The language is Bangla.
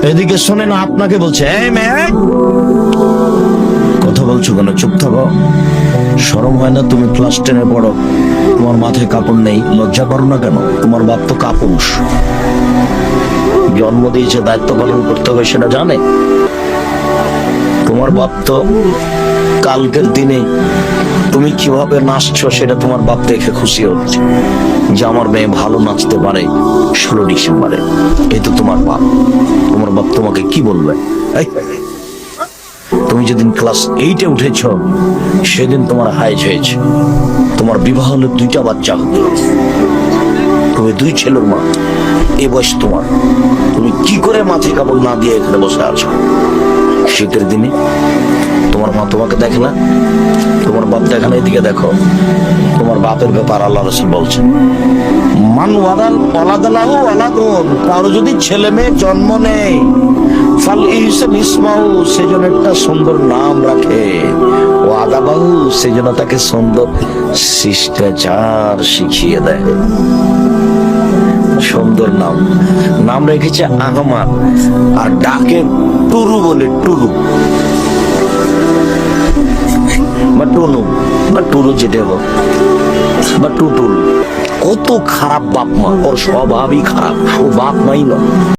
এদিকে শোনেন, আপনাকে বলছে, এই মেয়ে, কথা বলছো কেন? চুপ থাকো। শরম হয় না? তুমি ক্লাস 10-এ পড়ো, তোমার মাথায় কাপড় নেই, লজ্জা করো না কেন? তোমার বাপ তো কাপুরুষ, জন্ম দিয়েছে, দায়িত্ব পালন করতে হবে সেটা জানে। তোমার বাপ তো কালকের দিনে তুমি কিভাবে নাচছো সেটা তোমার বাপ দেখে খুশি হচ্ছে যে আমার মেয়ে ভালো নাচতে পারে 16 ডিসেম্বরে। এই তো তোমার বাপ। তোমার বাপ তোমাকে কি বলবে? এই, তুমি যেদিন ক্লাস 8-এ উঠেছ সেদিন তোমার হাইজ হয়েছে, তোমার বিবাহ হলে 2টা বাচ্চা হতো, তুমি 2 ছেলের মা। এ বয়স তোমার, তুমি কি করে মাথায় কাপড় না দিয়ে এখানে বসে আছো? শীতের দিনে তোমার মা তোমাকে দেখে না, তোমার বাপ দেখে না? এদিকে দেখো, তোমার বাপের ব্যাপার আল্লাহ রাসূল বলছেন, মান ওয়াদাল ওয়ালাদালাহু ওয়ালাদুন, কারো যদি ছেলে মেয়ে জন্ম নেয়, ফাল ইহসান ইসমাউ, সেজন্য একটা সুন্দর নাম রাখে, ও আদাবাহু, সেজন্য তাকে সুন্দর শিষ্টাচার শিখিয়ে দেয়। সুন্দর নাম, নাম রেখেছে আহমাদ, আর ডাকে টুরু বলে, টুরু বা টুনু বা টুরু, যেটা হোক, বা টুটুল। কত খারাপ বাপ মা, ওর স্বভাবই খারাপ, ও বাপ মাই নয়।